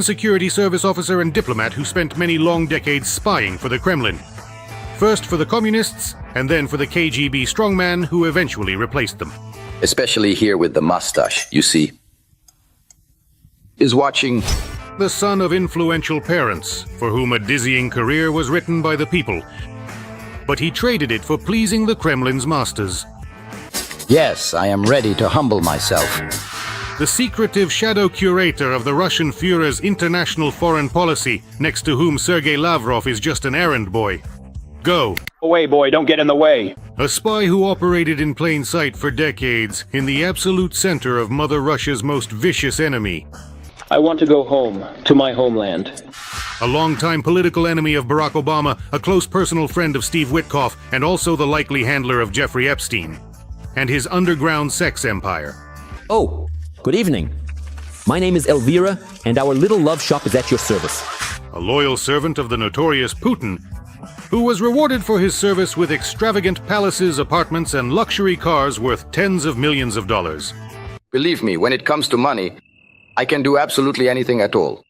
security service officer and diplomat who spent many long decades spying for the Kremlin. First for the communists, and then for the KGB strongman who eventually replaced them. Especially here with the mustache, you see. Is watching. The son of influential parents, for whom a dizzying career was written by the people. But he traded it for pleasing the Kremlin's masters. Yes, I am ready to humble myself. The secretive shadow curator of the Russian Führer's international foreign policy, next to whom Sergei Lavrov is just an errand boy. Go. Away, boy, don't get in the way. A spy who operated in plain sight for decades, in the absolute center of Mother Russia's most vicious enemy. I want to go home, to my homeland. A longtime political enemy of Barack Obama, a close personal friend of Steve Witkoff, and also the likely handler of Jeffrey Epstein. And his underground sex empire. Oh, good evening. My name is Elvira, and our little love shop is at your service. A loyal servant of the notorious Putin, who was rewarded for his service with extravagant palaces, apartments, and luxury cars worth tens of millions of dollars. Believe me, when it comes to money, I can do absolutely anything at all.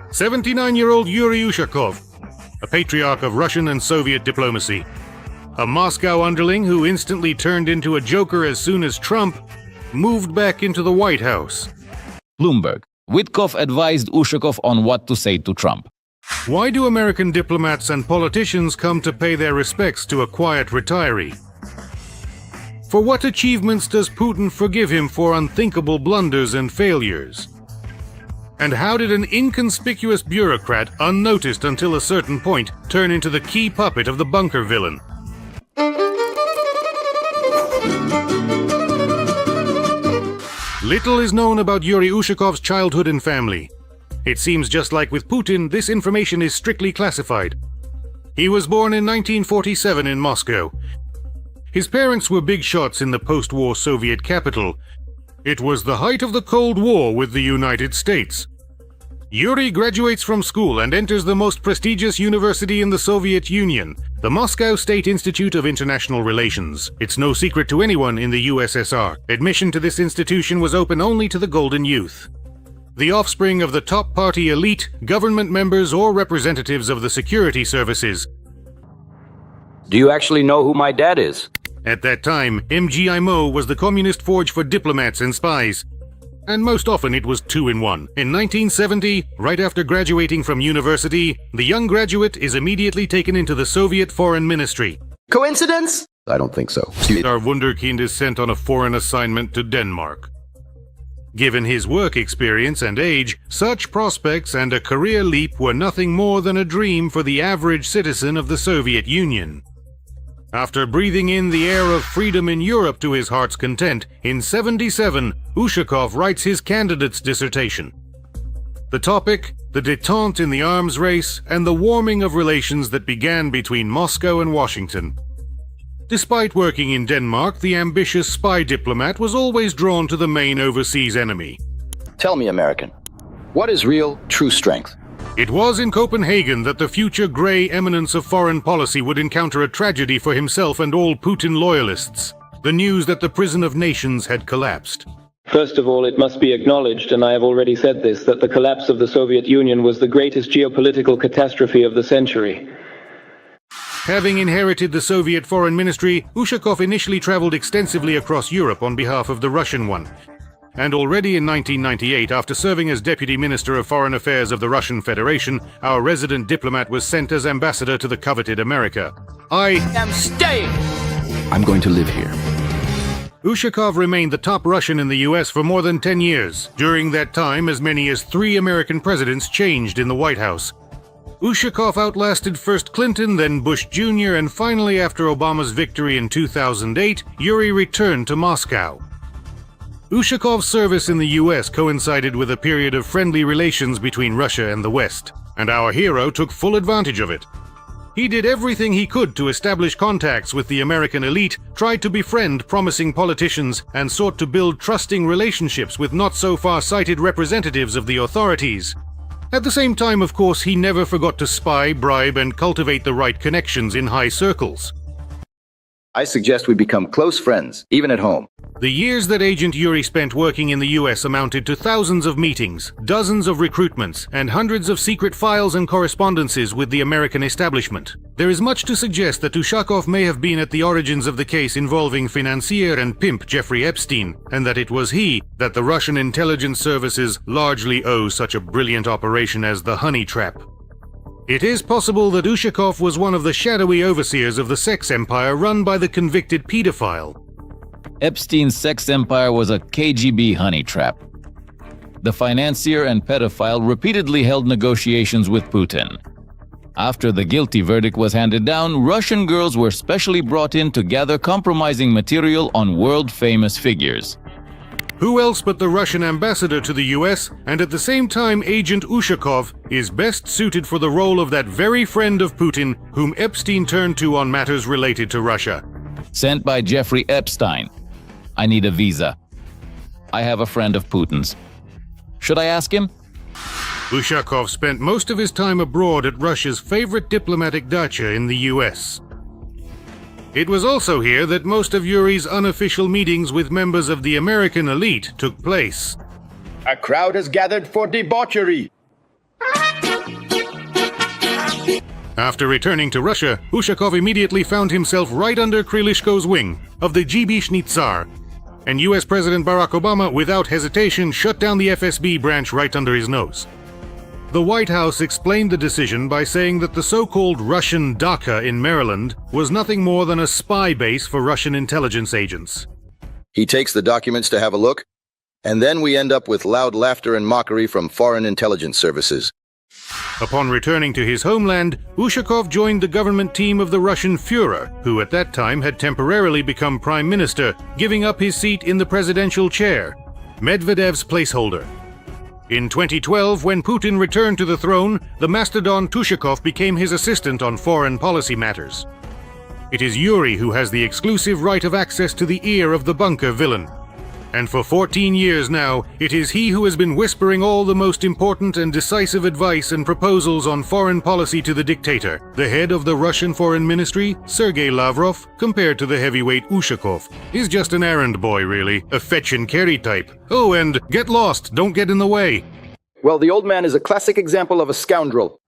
79-year-old Yuri Ushakov, a patriarch of Russian and Soviet diplomacy. A Moscow underling who instantly turned into a joker as soon as Trump moved back into the White House. Bloomberg. Witkoff advised Ushakov on what to say to Trump. Why do American diplomats and politicians come to pay their respects to a quiet retiree? For what achievements does Putin forgive him for unthinkable blunders and failures? And how did an inconspicuous bureaucrat, unnoticed until a certain point, turn into the key puppet of the bunker villain? Little is known about Yuri Ushakov's childhood and family. It seems just like with Putin, this information is strictly classified. He was born in 1947 in Moscow. His parents were big shots in the post-war Soviet capital. It was the height of the Cold War with the United States. Yuri graduates from school and enters the most prestigious university in the Soviet Union, the Moscow State Institute of International Relations. It's no secret to anyone in the USSR. Admission to this institution was open only to the golden youth. The offspring of the top party elite, government members, or representatives of the security services. Do you actually know who my dad is? At that time, MGIMO was the communist forge for diplomats and spies. And most often it was two in one. In 1970, right after graduating from university, the young graduate is immediately taken into the Soviet Foreign Ministry. Coincidence? I don't think so. Our wunderkind is sent on a foreign assignment to Denmark. Given his work experience and age, such prospects and a career leap were nothing more than a dream for the average citizen of the Soviet Union. After breathing in the air of freedom in Europe to his heart's content, in '77, Ushakov writes his candidate's dissertation. The topic, the détente in the arms race and the warming of relations that began between Moscow and Washington. Despite working in Denmark, the ambitious spy diplomat was always drawn to the main overseas enemy. Tell me, American, what is real, true strength? It was in Copenhagen that the future grey eminence of foreign policy would encounter a tragedy for himself and all Putin loyalists. The news that the prison of nations had collapsed. First of all, it must be acknowledged, and I have already said this, that the collapse of the Soviet Union was the greatest geopolitical catastrophe of the century. Having inherited the Soviet Foreign Ministry, Ushakov initially traveled extensively across Europe on behalf of the Russian one. And already in 1998, after serving as Deputy Minister of Foreign Affairs of the Russian Federation, our resident diplomat was sent as ambassador to the coveted America. I am staying! I'm going to live here. Ushakov remained the top Russian in the US for more than 10 years. During that time, as many as 3 American presidents changed in the White House. Ushakov outlasted first Clinton, then Bush Jr., and finally, after Obama's victory in 2008, Yuri returned to Moscow. Ushakov's service in the US coincided with a period of friendly relations between Russia and the West, and our hero took full advantage of it. He did everything he could to establish contacts with the American elite, tried to befriend promising politicians, and sought to build trusting relationships with not-so-far-sighted representatives of the authorities. At the same time, of course, he never forgot to spy, bribe, and cultivate the right connections in high circles. I suggest we become close friends, even at home. The years that Agent Yuri spent working in the US amounted to thousands of meetings, dozens of recruitments, and hundreds of secret files and correspondences with the American establishment. There is much to suggest that Ushakov may have been at the origins of the case involving financier and pimp Jeffrey Epstein, and that it was he that the Russian intelligence services largely owe such a brilliant operation as the honey trap. It is possible that Ushakov was one of the shadowy overseers of the sex empire run by the convicted pedophile. Epstein's sex empire was a KGB honey trap. The financier and pedophile repeatedly held negotiations with Putin. After the guilty verdict was handed down, Russian girls were specially brought in to gather compromising material on world-famous figures. Who else but the Russian ambassador to the US, and at the same time Agent Ushakov, is best suited for the role of that very friend of Putin whom Epstein turned to on matters related to Russia? Sent by Jeffrey Epstein. I need a visa. I have a friend of Putin's. Should I ask him? Ushakov spent most of his time abroad at Russia's favorite diplomatic dacha in the US. It was also here that most of Yuri's unofficial meetings with members of the American elite took place. A crowd has gathered for debauchery. After returning to Russia, Ushakov immediately found himself right under Krylishko's wing of the GB Tsar, and US President Barack Obama, without hesitation, shut down the FSB branch right under his nose. The White House explained the decision by saying that the so-called Russian dacha in Maryland was nothing more than a spy base for Russian intelligence agents. He takes the documents to have a look, and then we end up with loud laughter and mockery from foreign intelligence services. Upon returning to his homeland, Ushakov joined the government team of the Russian Führer, who at that time had temporarily become prime minister, giving up his seat in the presidential chair, Medvedev's placeholder. In 2012, when Putin returned to the throne, the mastodon Tushakov became his assistant on foreign policy matters. It is Yuri who has the exclusive right of access to the ear of the bunker villain. And for 14 years now, it is he who has been whispering all the most important and decisive advice and proposals on foreign policy to the dictator, the head of the Russian Foreign Ministry, Sergei Lavrov, compared to the heavyweight Ushakov. He's just an errand boy, really, a fetch and carry type. Oh, and get lost, don't get in the way. Well, the old man is a classic example of a scoundrel.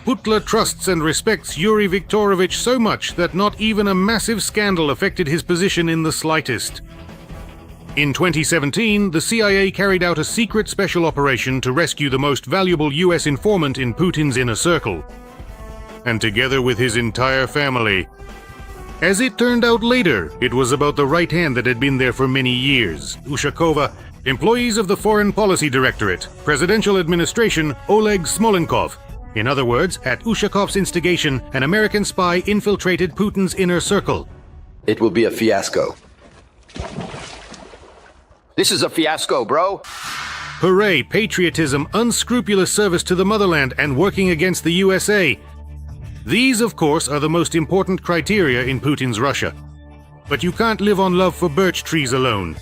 Putla trusts and respects Yuri Viktorovich so much that not even a massive scandal affected his position in the slightest. In 2017, the CIA carried out a secret special operation to rescue the most valuable US informant in Putin's inner circle, and together with his entire family. As it turned out later, it was about the right hand that had been there for many years, Ushakova, employees of the Foreign Policy Directorate, Presidential Administration, Oleg Smolenkov. In other words, at Ushakov's instigation, an American spy infiltrated Putin's inner circle. It will be a fiasco. This is a fiasco, bro. Hooray, patriotism, unscrupulous service to the motherland, and working against the USA. These, of course, are the most important criteria in Putin's Russia. But you can't live on love for birch trees alone.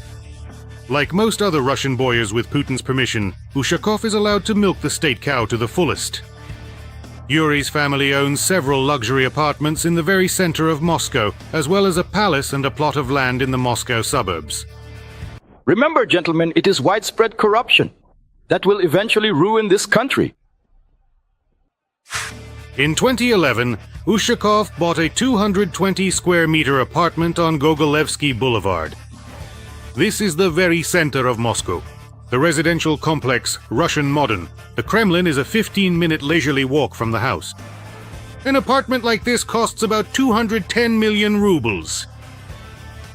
Like most other Russian boyars with Putin's permission, Ushakov is allowed to milk the state cow to the fullest. Yuri's family owns several luxury apartments in the very center of Moscow, as well as a palace and a plot of land in the Moscow suburbs. Remember, gentlemen, it is widespread corruption that will eventually ruin this country. In 2011, Ushakov bought a 220 square meter apartment on Gogolevsky Boulevard. This is the very center of Moscow. The residential complex, Russian modern. The Kremlin is a 15-minute leisurely walk from the house. An apartment like this costs about 210 million rubles.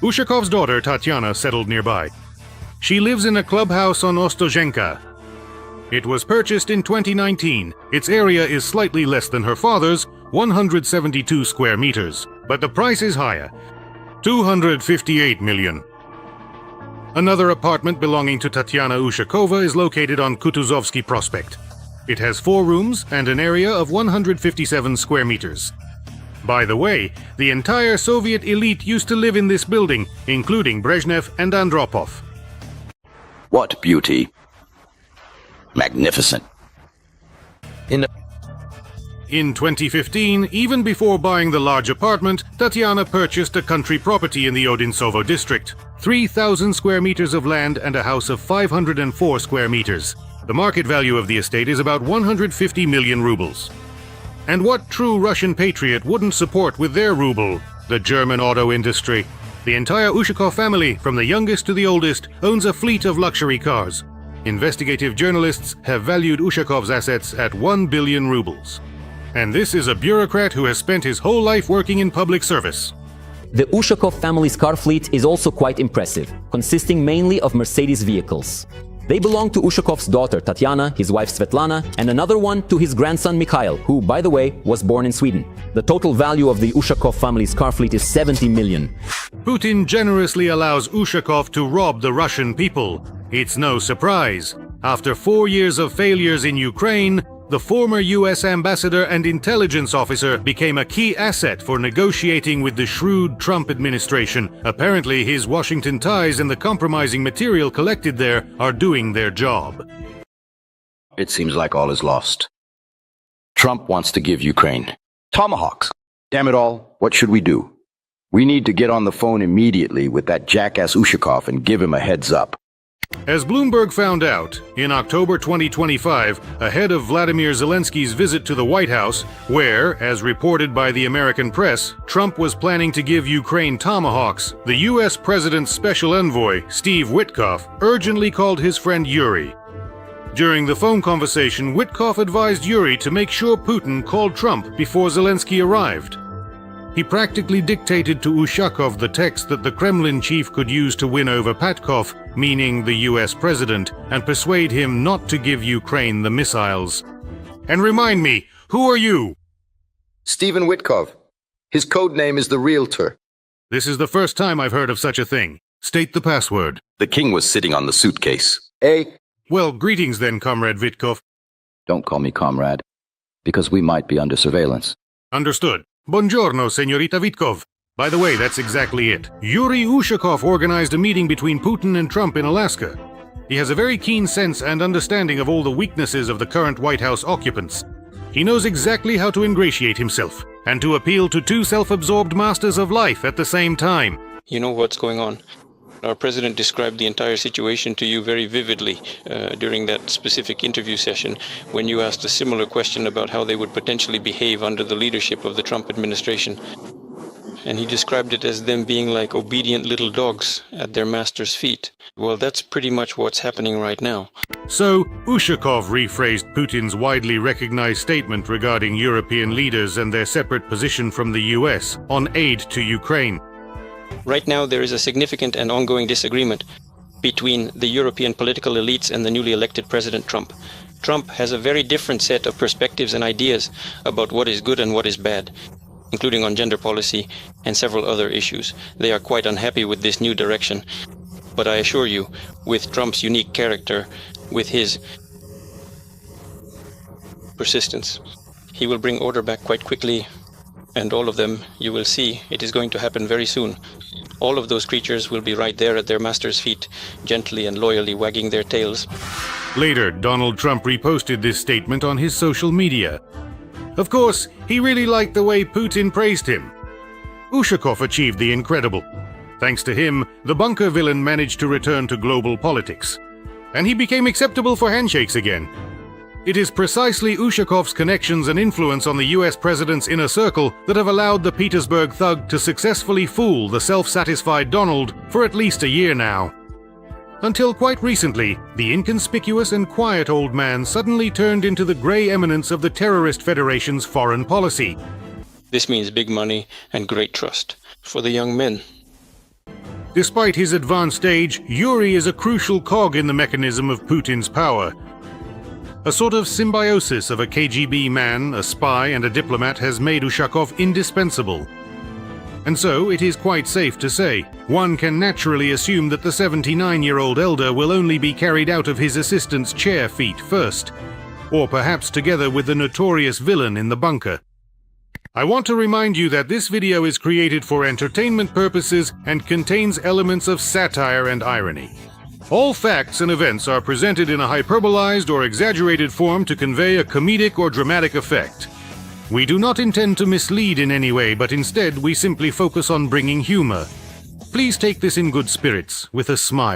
Ushakov's daughter, Tatiana, settled nearby. She lives in a clubhouse on Ostozhenka. It was purchased in 2019. Its area is slightly less than her father's, 172 square meters. But the price is higher, 258 million. Another apartment belonging to Tatiana Ushakova is located on Kutuzovsky Prospect. It has 4 rooms and an area of 157 square meters. By the way, the entire Soviet elite used to live in this building, including Brezhnev and Andropov. What beauty. Magnificent. In 2015, even before buying the large apartment, Tatiana purchased a country property in the Odintsovo district. 3,000 square meters of land and a house of 504 square meters. The market value of the estate is about 150 million rubles. And what true Russian patriot wouldn't support with their ruble? The German auto industry. The entire Ushakov family, from the youngest to the oldest, owns a fleet of luxury cars. Investigative journalists have valued Ushakov's assets at 1 billion rubles. And this is a bureaucrat who has spent his whole life working in public service. The Ushakov family's car fleet is also quite impressive, consisting mainly of Mercedes vehicles. They belong to Ushakov's daughter Tatiana, his wife Svetlana, and another one to his grandson Mikhail, who, by the way, was born in Sweden. The total value of the Ushakov family's car fleet is 70 million. Putin generously allows Ushakov to rob the Russian people. It's no surprise. After 4 years of failures in Ukraine, the former US ambassador and intelligence officer became a key asset for negotiating with the shrewd Trump administration. Apparently, his Washington ties and the compromising material collected there are doing their job. It seems like all is lost. Trump wants to give Ukraine tomahawks. Damn it all, what should we do? We need to get on the phone immediately with that jackass Ushakov and give him a heads up. As Bloomberg found out, in October 2025, ahead of Vladimir Zelensky's visit to the White House, where, as reported by the American press, Trump was planning to give Ukraine tomahawks, the US President's special envoy, Steve Witkoff, urgently called his friend Yuri. During the phone conversation, Witkoff advised Yuri to make sure Putin called Trump before Zelensky arrived. He practically dictated to Ushakov the text that the Kremlin chief could use to win over Patkov, meaning the US president, and persuade him not to give Ukraine the missiles. And remind me, who are you? Stephen Witkov. His code name is the Realtor. This is the first time I've heard of such a thing. State the password. The king was sitting on the suitcase. Well, greetings then, Comrade Witkov. Don't call me comrade, because we might be under surveillance. Understood. Buongiorno, Senorita Witkov. By the way, that's exactly it. Yuri Ushakov organized a meeting between Putin and Trump in Alaska. He has a very keen sense and understanding of all the weaknesses of the current White House occupants. He knows exactly how to ingratiate himself, and to appeal to two self-absorbed masters of life at the same time. You know what's going on. Our president described the entire situation to you very vividly during that specific interview session when you asked a similar question about how they would potentially behave under the leadership of the Trump administration. And he described it as them being like obedient little dogs at their master's feet. Well, that's pretty much what's happening right now. So, Ushakov rephrased Putin's widely recognized statement regarding European leaders and their separate position from the US on aid to Ukraine. Right now, there is a significant and ongoing disagreement between the European political elites and the newly elected President Trump. Trump has a very different set of perspectives and ideas about what is good and what is bad, including on gender policy and several other issues. They are quite unhappy with this new direction. But I assure you, with Trump's unique character, with his persistence, he will bring order back quite quickly. And all of them, you will see, it is going to happen very soon. All of those creatures will be right there at their master's feet, gently and loyally wagging their tails. Later, Donald Trump reposted this statement on his social media. Of course, he really liked the way Putin praised him. Ushakov achieved the incredible. Thanks to him, the bunker villain managed to return to global politics. And he became acceptable for handshakes again. It is precisely Ushakov's connections and influence on the US president's inner circle that have allowed the Petersburg thug to successfully fool the self-satisfied Donald for at least a year now. Until quite recently, the inconspicuous and quiet old man suddenly turned into the gray eminence of the terrorist federation's foreign policy. This means big money and great trust for the young men. Despite his advanced age, Yuri is a crucial cog in the mechanism of Putin's power. A sort of symbiosis of a KGB man, a spy, and a diplomat has made Ushakov indispensable. And so, it is quite safe to say, one can naturally assume that the 79-year-old elder will only be carried out of his assistant's chair feet first, or perhaps together with the notorious villain in the bunker. I want to remind you that this video is created for entertainment purposes and contains elements of satire and irony. All facts and events are presented in a hyperbolized or exaggerated form to convey a comedic or dramatic effect. We do not intend to mislead in any way, but instead we simply focus on bringing humor. Please take this in good spirits, with a smile.